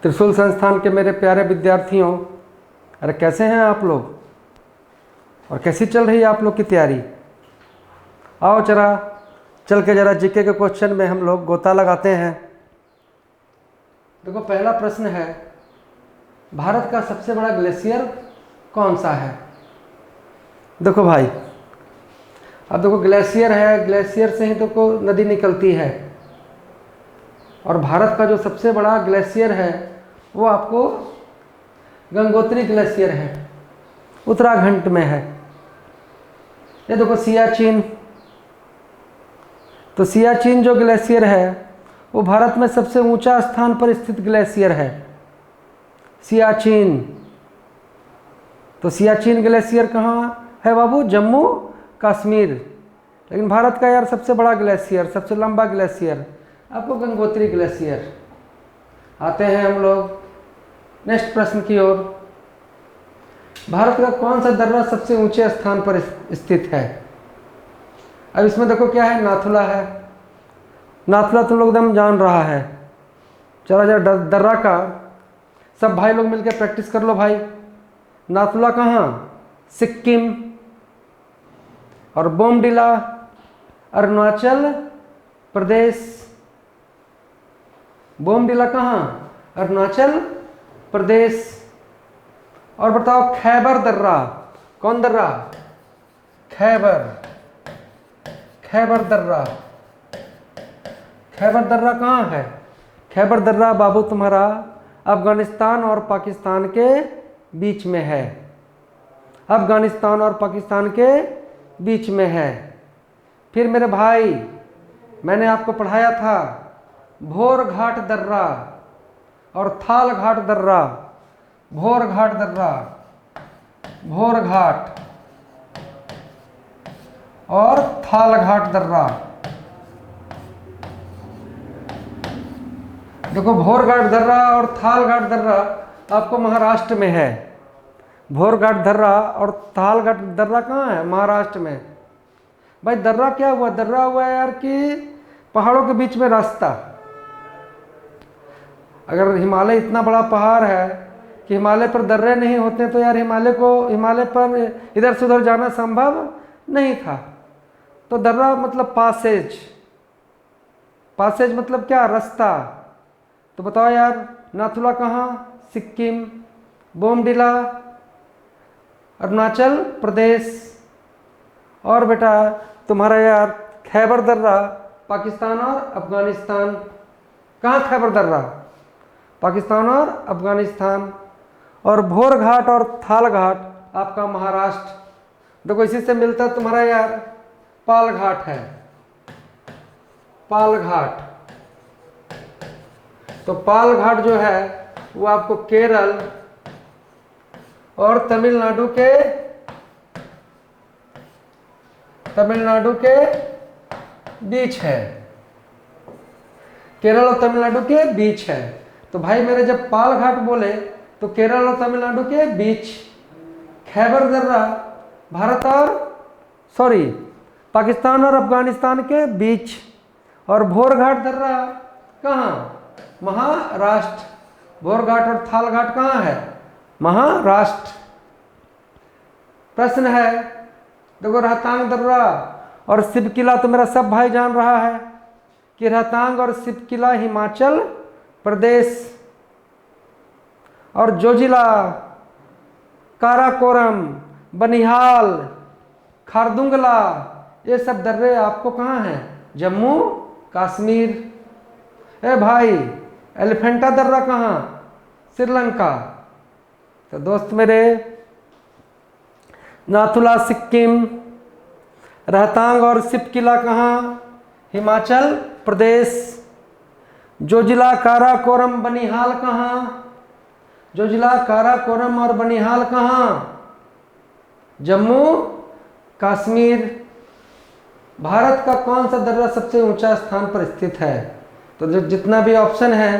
त्रिशूल संस्थान के मेरे प्यारे विद्यार्थियों, अरे कैसे हैं आप लोग और कैसी चल रही है आप लोग की तैयारी? आओ जरा चल के जरा जीके के क्वेश्चन में हम लोग गोता लगाते हैं। देखो पहला प्रश्न है, भारत का सबसे बड़ा ग्लेशियर कौन सा है? देखो भाई, अब देखो ग्लेशियर है, ग्लेशियर से ही तो को नदी निकलती है, और भारत का जो सबसे बड़ा ग्लेशियर है वो आपको गंगोत्री ग्लेशियर है, उत्तराखंड में है। ये देखो सियाचिन, तो सियाचिन जो ग्लेशियर है वो भारत में सबसे ऊंचा स्थान पर स्थित ग्लेशियर है, सियाचिन। तो सियाचिन ग्लेशियर कहाँ है बाबू? जम्मू कश्मीर। लेकिन भारत का यार सबसे बड़ा ग्लेशियर, सबसे लंबा ग्लेशियर आपको गंगोत्री ग्लेशियर। आते हैं हम लोग नेक्स्ट प्रश्न की ओर। भारत का कौन सा दर्रा सबसे ऊंचे स्थान पर स्थित है? अब इसमें देखो क्या है, नाथुला है। नाथुला तुम लोग एकदम जान रहा है। चला जरा दर्रा का सब भाई लोग मिलकर प्रैक्टिस कर लो भाई। नाथुला कहाँ? सिक्किम। और बोमडिला अरुणाचल प्रदेश। बोमडिला कहाँ? अरुणाचल प्रदेश। और बताओ खैबर दर्रा, कौन दर्रा? खैबर, खैबर दर्रा। खैबर दर्रा कहाँ है? खैबर दर्रा बाबू तुम्हारा अफगानिस्तान और पाकिस्तान के बीच में है। अफगानिस्तान और पाकिस्तान के बीच में है। फिर मेरे भाई मैंने आपको पढ़ाया था भोर घाट दर्रा और थाल घाट दर्रा। भोर घाट दर्रा, भोर घाट और थाल घाट दर्रा। देखो भोर घाट दर्रा और थाल घाट दर्रा आपको महाराष्ट्र में है। भोर घाट दर्रा और थाल घाट दर्रा कहाँ है? महाराष्ट्र में। भाई दर्रा क्या हुआ? दर्रा हुआ यार कि पहाड़ों के बीच में रास्ता। अगर हिमालय इतना बड़ा पहाड़ है कि हिमालय पर दर्रे नहीं होते तो यार हिमालय पर इधर से उधर जाना संभव नहीं था। तो दर्रा मतलब पासेज। पासेज मतलब क्या? रास्ता। तो बताओ यार नाथुला कहाँ? सिक्किम। बोमडिला अरुणाचल प्रदेश। और बेटा तुम्हारा यार खैबर दर्रा पाकिस्तान और अफगानिस्तान। कहाँ खैबर दर्रा? पाकिस्तान और अफगानिस्तान। और भोर घाट और थाल घाट आपका महाराष्ट्र। देखो इसी से मिलता तुम्हारा यार पाल घाट है, पाल घाट। तो पाल घाट जो है वो आपको केरल और तमिलनाडु के बीच है। केरल और तमिलनाडु के बीच है। तो भाई मेरे जब पाल घाट बोले तो केरल और तमिलनाडु के बीच। खैबर दर्रा भारत और पाकिस्तान और अफगानिस्तान के बीच। और भोर घाट दर्रा कहाँ? महाराष्ट्र। भोर घाट और थाल घाट कहाँ है? महाराष्ट्र। प्रश्न है देखो रोहतांग दर्रा और शिव किला तो मेरा सब भाई जान रहा है कि रोहतांग और शिव किला हिमाचल प्रदेश। और जोजिला, काराकोरम, बनिहाल, खारदुंगला ये सब दर्रे आपको कहाँ हैं? जम्मू कश्मीर। ए भाई एलिफेंटा दर्रा कहाँ? श्रीलंका। तो दोस्त मेरे नाथुला सिक्किम, रोहतांग और शिव किला कहाँ? हिमाचल प्रदेश। जोजिला, काराकोरम, बनिहाल कहाँ? जोजिला, काराकोरम और बनिहाल कहाँ? जम्मू कश्मीर। भारत का कौन सा दर्रा सबसे ऊंचा स्थान पर स्थित है? तो जो जितना भी ऑप्शन है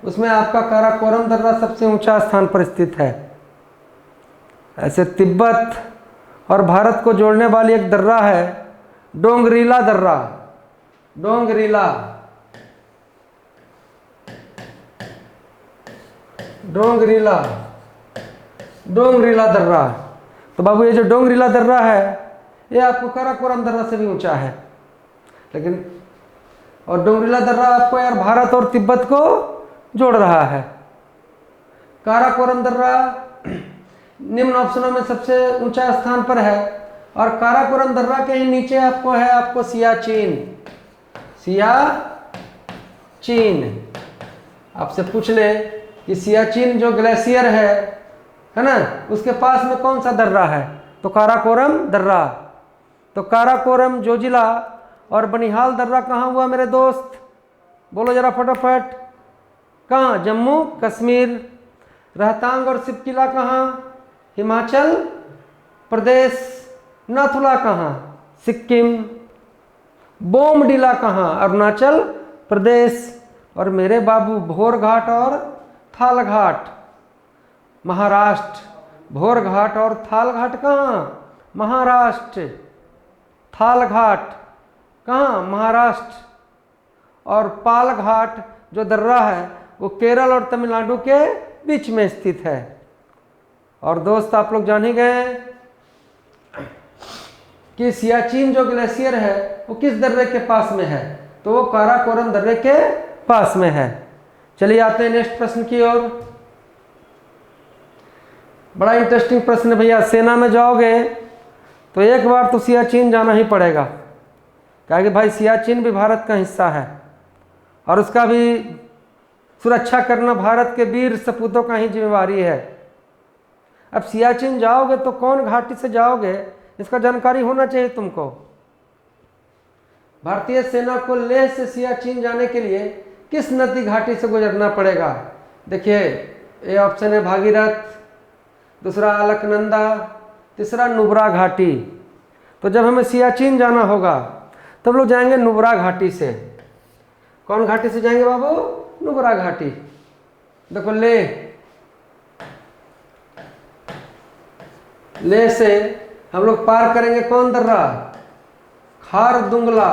उसमें आपका काराकोरम दर्रा सबसे ऊंचा स्थान पर स्थित है। ऐसे तिब्बत और भारत को जोड़ने वाली एक दर्रा है डोंगरीला दर्रा। डोंगरीला। डोंगरीला, डोंगरीला दर्रा। तो बाबू ये जो डोंगरीला दर्रा है ये आपको काराकोरम दर्रा से भी ऊंचा है, लेकिन और डोंगरीला दर्रा आपको यार भारत और तिब्बत को जोड़ रहा है। काराकोरम दर्रा निम्न ऑप्शनों में सबसे ऊंचा स्थान पर है, और काराकोरम दर्रा के ही नीचे आपको है आपको सियाचिन। सियाचिन आपसे पूछ ले कि सियाचिन जो ग्लेशियर है ना, उसके पास में कौन सा दर्रा है, तो काराकोरम दर्रा। तो काराकोरम, जोजिला और बनिहाल दर्रा कहाँ हुआ मेरे दोस्त, बोलो जरा फटाफट। कहाँ, जम्मू कश्मीर। रोहतांग और सिपकिला कहाँ, हिमाचल प्रदेश। नाथुला कहाँ, सिक्किम। बोमडिला कहाँ, अरुणाचल प्रदेश। और मेरे बाबू भोर घाट और थाल घाट, महाराष्ट्र। भोर घाट और थाल घाट कहाँ, महाराष्ट्र। थाल घाट कहाँ, महाराष्ट्र। और पाल घाट जो दर्रा है वो केरल और तमिलनाडु के बीच में स्थित है। और दोस्त आप लोग जान ही गए कि सियाचिन जो ग्लेशियर है वो किस दर्रे के पास में है, तो वो काराकोरम दर्रे के पास में है। चलिए आते हैं नेक्स्ट प्रश्न की ओर। बड़ा इंटरेस्टिंग प्रश्न है भैया। सेना में जाओगे तो एक बार तो सियाचिन जाना ही पड़ेगा, क्या कि भाई सियाचिन भी भारत का हिस्सा है और उसका भी सुरक्षा करना भारत के वीर सपूतों का ही जिम्मेवारी है। अब सियाचिन जाओगे तो कौन घाटी से जाओगे, इसका जानकारी होना चाहिए तुमको। भारतीय सेना को लेह से सियाचिन जाने के लिए किस नदी घाटी से गुजरना पड़ेगा। देखिए ए ऑप्शन है भागीरथ, दूसरा अलकनंदा, तीसरा नुब्रा घाटी। तो जब हमें सियाचिन जाना होगा तब लोग जाएंगे नुब्रा घाटी से। कौन घाटी से जाएंगे बाबू, नुब्रा घाटी। देखो ले से हम लोग पार करेंगे कौन दर्रा, खारदुंगला।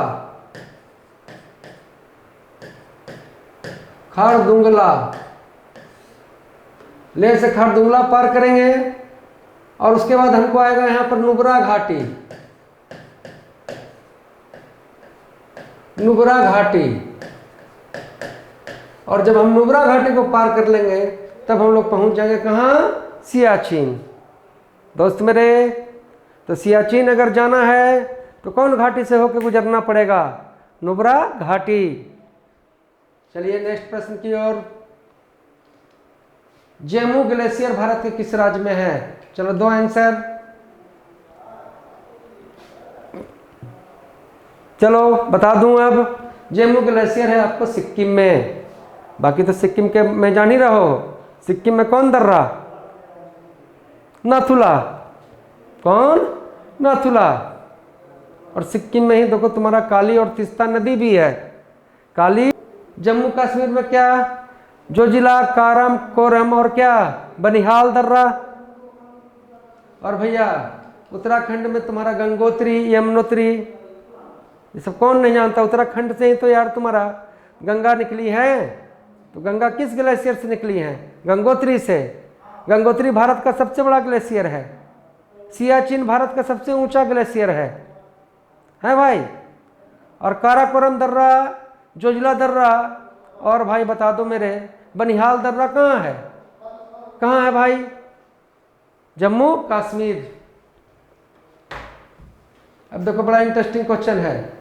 खारदुंगला, ले से खारदुंगला पार करेंगे और उसके बाद हमको आएगा यहाँ पर नुब्रा घाटी। नुब्रा घाटी, और जब हम नुब्रा घाटी को पार कर लेंगे तब हम लोग पहुंच जाएंगे कहाँ, सियाचिन। दोस्त मेरे, तो सियाचिन अगर जाना है तो कौन घाटी से होकर गुजरना पड़ेगा, नुब्रा घाटी। चलिए नेक्स्ट प्रश्न की ओर। जेमू ग्लेशियर भारत के किस राज्य में है, चलो दो आंसर। चलो बता दूं अब, जेमू ग्लेशियर है आपको सिक्किम में। बाकी तो सिक्किम के में जान ही रहो, सिक्किम में कौन दर्रा, नाथुला। कौन, नाथुला। और सिक्किम में ही देखो तुम्हारा काली और तीस्ता नदी भी है। काली, जम्मू कश्मीर में क्या, जोजिला, कारम कोरम और क्या, बनिहाल दर्रा। और भैया उत्तराखंड में तुम्हारा गंगोत्री, यमुनोत्री, ये सब कौन नहीं जानता। उत्तराखंड से ही तो यार तुम्हारा गंगा निकली है। तो गंगा किस ग्लेशियर से निकली है, गंगोत्री से। गंगोत्री भारत का सबसे बड़ा ग्लेशियर है। सियाचिन भारत का सबसे ऊंचा ग्लेशियर है भाई। और काराकोरम दर्रा, जोजिला दर्रा, और भाई बता दो मेरे, बनिहाल दर्रा कहाँ है, कहाँ है भाई, जम्मू कश्मीर। अब देखो बड़ा इंटरेस्टिंग क्वेश्चन है।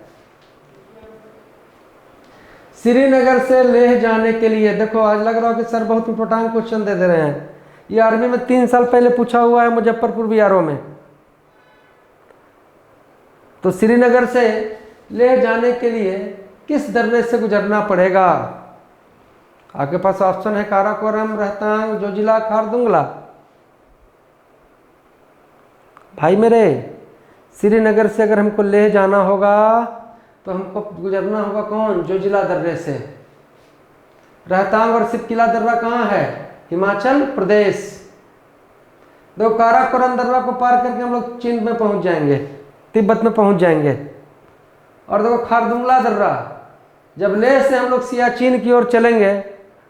श्रीनगर से लेह जाने के लिए, देखो आज लग रहा हो कि सर बहुत इंपॉर्टेंट क्वेश्चन दे रहे हैं। ये आर्मी में 3 साल पहले पूछा हुआ है मुजफ्फरपुर बीआरओ में। तो श्रीनगर से लेह जाने के लिए किस दर्रे से गुजरना पड़ेगा। आपके पास ऑप्शन है काराकोरम, रोहतांग, जोजिला, खारदुंगला। भाई मेरे, श्रीनगर से अगर हमको लेह जाना होगा तो हमको गुजरना होगा कौन, जोजिला दर्रे से। रोहतांग और सिपकिला दर्रा कहाँ है, हिमाचल प्रदेश। देखो काराकोरम दर्रा को पार करके हम लोग चीन में पहुंच जाएंगे, तिब्बत में पहुंच जाएंगे। और देखो खारदुंगला दर्रा, जब लेह से हम लोग सियाचिन की ओर चलेंगे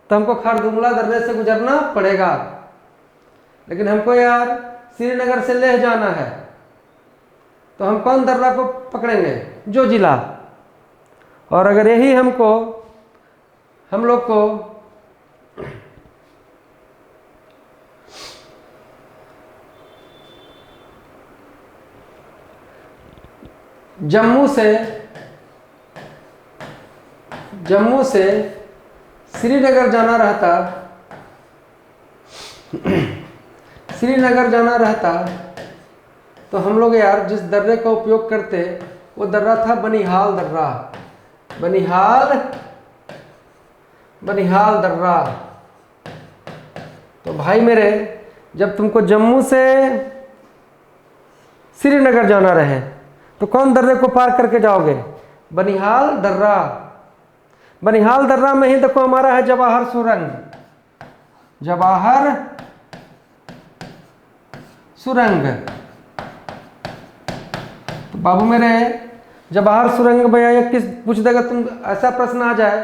तो हमको खारदुंगला दर्रे से गुजरना पड़ेगा। लेकिन हमको यार श्रीनगर से लेह जाना है, तो हम कौन दर्रा को पकड़ेंगे? जोजिला। और अगर यही हम लोग को जम्मू से श्रीनगर जाना रहता तो हम लोग यार जिस दर्रे का उपयोग करते वो दर्रा था बनिहाल दर्रा। बनिहाल दर्रा। तो भाई मेरे, जब तुमको जम्मू से श्रीनगर जाना रहे तो कौन दर्रे को पार करके जाओगे? बनिहाल दर्रा। बनिहाल दर्रा में ही देखो हमारा है जवाहर सुरंग। तो बाबू मेरे, जवाहर सुरंग भैया ये किस पूछ देगा तुम, ऐसा प्रश्न आ जाए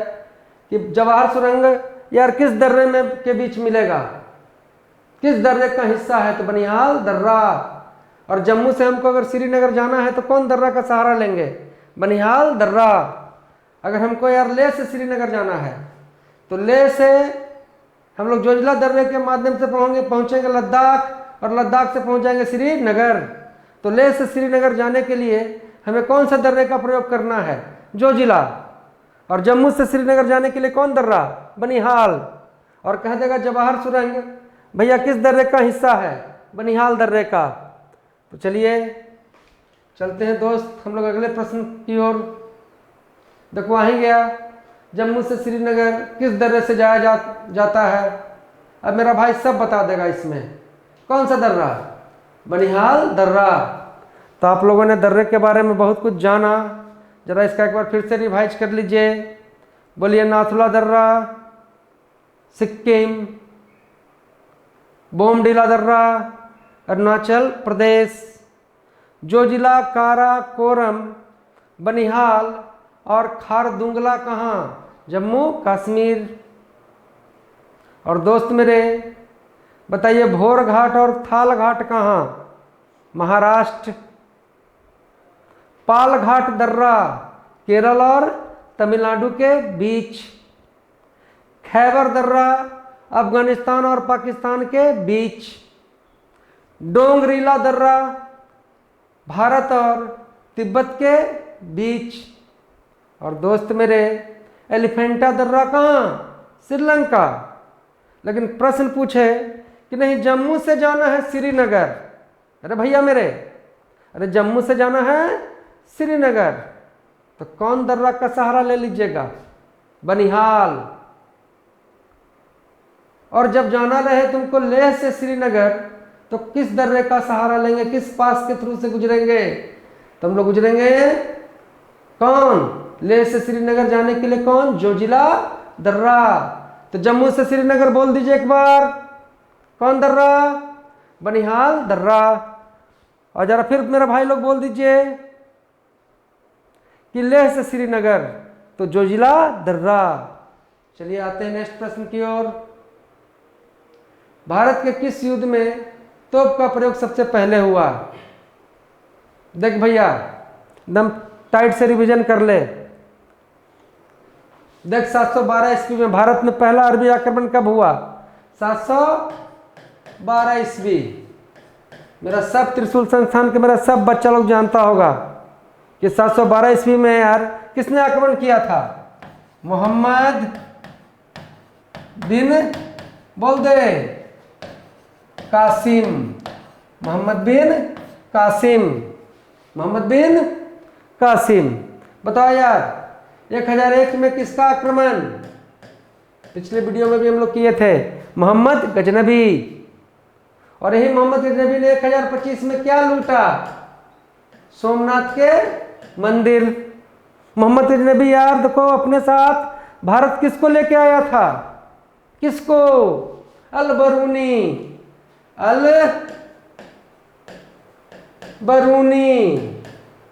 कि जवाहर सुरंग यार किस दर्रे में के बीच मिलेगा, किस दर्रे का हिस्सा है? तो बनिहाल दर्रा। और जम्मू से हमको अगर श्रीनगर जाना है तो कौन दर्रा का सहारा लेंगे? बनिहाल दर्रा। अगर हमको यार लेह से श्रीनगर जाना है तो लेह से हम लोग जोजिला दर्रे के माध्यम से पहुंचेंगे लद्दाख, और लद्दाख से पहुंच जाएंगे श्रीनगर। तो लेह से श्रीनगर जाने के लिए हमें कौन सा दर्रे का प्रयोग करना है? जोजिला। और जम्मू से श्रीनगर जाने के लिए कौन दर्रा? बनिहाल। और कह देगा जवाहर सुरंग भैया किस दर्रे का हिस्सा है? बनिहाल दर्रे का। तो चलिए चलते हैं दोस्त हम लोग अगले प्रश्न की ओर। देखो आ ही गया, जम्मू से श्रीनगर किस दर्रे से जाया जाता है? अब मेरा भाई सब बता देगा इसमें। कौन सा दर्रा? बनिहाल दर्रा। तो आप लोगों ने दर्रे के बारे में बहुत कुछ जाना, जरा इसका एक बार फिर से रिवाइज कर लीजिए। बोलिए, नाथुला दर्रा सिक्किम, बोमडीला दर्रा अरुणाचल प्रदेश, जोजिला, काराकोरम, बनिहाल और खारदुंगला कहाँ? जम्मू कश्मीर। और दोस्त मेरे बताइए, भोर घाट और थाल घाट कहाँ? महाराष्ट्र। पाल घाट दर्रा केरल और तमिलनाडु के बीच। खैबर दर्रा अफगानिस्तान और पाकिस्तान के बीच। डोंगरीला दर्रा भारत और तिब्बत के बीच। और दोस्त मेरे, एलिफेंटा दर्रा कहाँ? श्रीलंका। लेकिन प्रश्न पूछे कि नहीं जम्मू से जाना है श्रीनगर। अरे भैया मेरे, अरे जम्मू से जाना है श्रीनगर, तो कौन दर्रा का सहारा ले लीजिएगा? बनिहाल। और जब जाना रहे तुमको लेह से श्रीनगर तो किस दर्रे का सहारा लेंगे? किस पास के थ्रू से गुजरेंगे? तो हम लोग गुजरेंगे कौन? लेह से श्रीनगर जाने के लिए कौन? जोजिला दर्रा। तो जम्मू से श्रीनगर बोल दीजिए एक बार, कौन दर्रा? बनिहाल दर्रा। और जरा फिर मेरा भाई लोग बोल दीजिए कि लेह से श्रीनगर तो जोजिला दर्रा। चलिए आते हैं नेक्स्ट प्रश्न की ओर। भारत के किस युद्ध में तोप का प्रयोग सबसे पहले हुआ? देख भैया, एकदम टाइट से रिवीजन कर ले। देख 712 ईस्वी में भारत में पहला अरबी आक्रमण कब हुआ? 712 ईस्वी। मेरा सब त्रिशूल संस्थान के मेरा सब बच्चा लोग जानता होगा कि 712 ईस्वी में यार किसने आक्रमण किया था? मोहम्मद बिन, बोल दे, कासिम। मोहम्मद बिन कासिम। मोहम्मद बिन कासिम। बताओ यार 1001 में किसका आक्रमण? पिछले वीडियो में भी हम लोग किए थे, मोहम्मद गजनबी। और यही मोहम्मद गजनबी ने 1025 में क्या लूटा? सोमनाथ के मंदिर। मोहम्मद गजनबी यार देखो अपने साथ भारत किसको लेके आया था? किसको? अल बरूनी। अल बरूनी।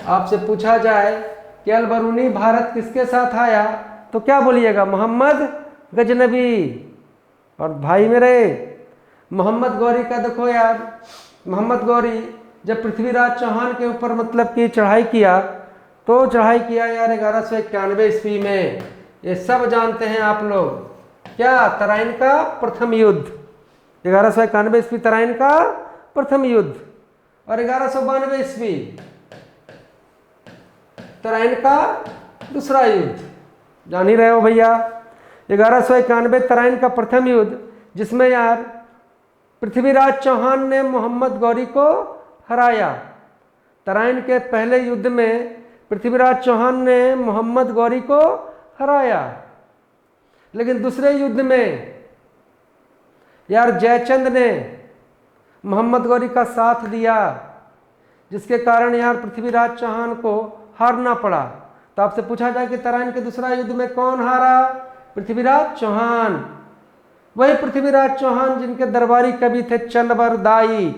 आपसे पूछा जाए कि अल बरूनी भारत किसके साथ आया तो क्या बोलिएगा? मोहम्मद गजनबी। और भाई मेरे मोहम्मद गौरी का देखो यार, मोहम्मद गौरी जब पृथ्वीराज चौहान के ऊपर मतलब कि चढ़ाई किया, तो चढ़ाई किया यार 1191 ईस्वी में। ये सब जानते हैं आप लोग, क्या तराइन का प्रथम युद्ध, 1191 ईस्वी तराइन का प्रथम युद्ध, और 1192 ईस्वी तराइन का दूसरा युद्ध। जान ही रहे हो भैया, 1191 तराइन का प्रथम युद्ध, जिसमें यार पृथ्वीराज चौहान ने मोहम्मद गौरी को हराया। तराइन के पहले युद्ध में पृथ्वीराज चौहान ने मोहम्मद गौरी को हराया, लेकिन दूसरे युद्ध में यार जयचंद ने मोहम्मद गौरी का साथ दिया, जिसके कारण यार पृथ्वीराज चौहान को हारना पड़ा। तो आपसे पूछा जाए कि तराइन के दूसरा युद्ध में कौन हारा? पृथ्वीराज चौहान। वही पृथ्वीराज चौहान जिनके दरबारी कवि थे चंदबर दाई।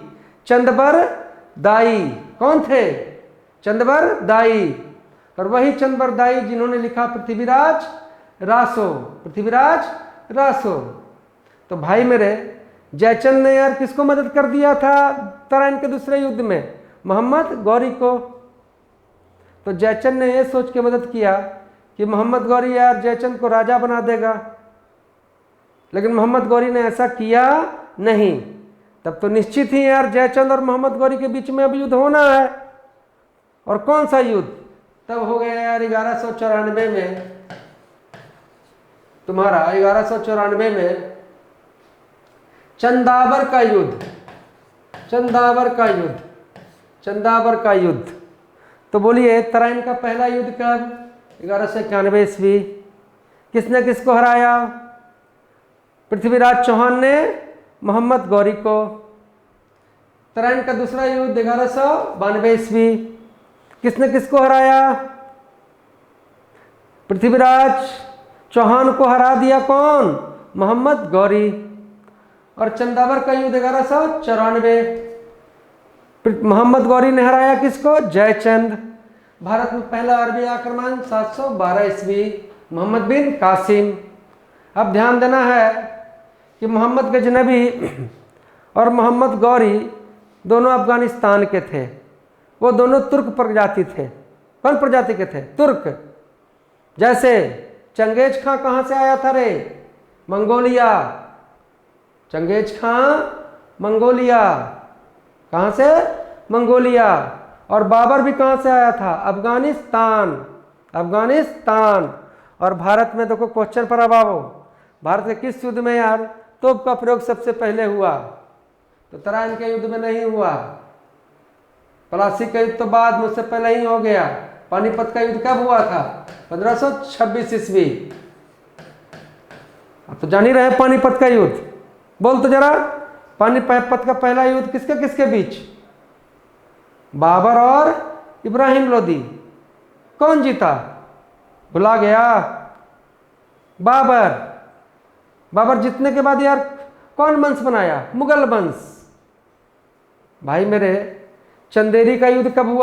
चंदबर दाई कौन थे? चंदबर दाई। और वही चंदबर दाई जिन्होंने लिखा पृथ्वीराज रासो, पृथ्वीराज रासो। तो भाई मेरे जयचंद ने यार किसको मदद कर दिया था तराइन के दूसरे युद्ध में? मोहम्मद गौरी को। तो जयचंद ने यह सोच के मदद किया कि मोहम्मद गौरी यार जयचंद को राजा बना देगा, लेकिन मोहम्मद गौरी ने ऐसा किया नहीं। तब तो निश्चित ही यार जयचंद और मोहम्मद गौरी के बीच में अब युद्ध होना है। और कौन सा युद्ध? तब हो गया यार 1194 में तुम्हारा, 1194 में चंदावर का युद्ध। चंदावर का युद्ध, चंदावर का युद्ध। तो बोलिए तराइन का पहला युद्ध कब? 1191 ईस्वी। किसने किसको हराया? पृथ्वीराज चौहान ने मोहम्मद गौरी को। तराइन का दूसरा युद्ध 1192 ईस्वी। किसने किसको हराया? पृथ्वीराज चौहान को हरा दिया कौन? मोहम्मद गौरी। और चंदावर का युद्ध 1194, मोहम्मद गौरी ने हराया किसको? जयचंद। भारत में पहला अरबी आक्रमण 712 ईस्वी, मोहम्मद बिन कासिम। अब ध्यान देना है कि मोहम्मद गजनबी और मोहम्मद गौरी दोनों अफगानिस्तान के थे। वो दोनों तुर्क प्रजाति थे। कौन प्रजाति के थे? तुर्क। जैसे चंगेज खां कहाँ से आया था रे? मंगोलिया। चंगेज खां मंगोलिया। कहाँ से? मंगोलिया। और बाबर भी कहाँ से आया था? अफगानिस्तान। अफगानिस्तान। और भारत में देखो क्वेश्चन पर अभाव, भारत के किस युद्ध में यार तोप का प्रयोग सबसे पहले हुआ? तो तराइन के युद्ध में नहीं हुआ। प्लासी का युद्ध तो बाद में, उससे पहले ही हो गया। पानीपत का युद्ध कब हुआ था? 1526 ईस्वी। अब तो जान ही रहे पानीपत का युद्ध। बोल तो जरा, पानीपत का पहला युद्ध किसके किसके बीच? बाबर और इब्राहिम लोदी। कौन जीता? भुला गया? बाबर। बाबर जीतने के बाद यार कौन वंश बनाया? मुगल वंश। भाई मेरे चंदेरी का युद्ध कब हुआ?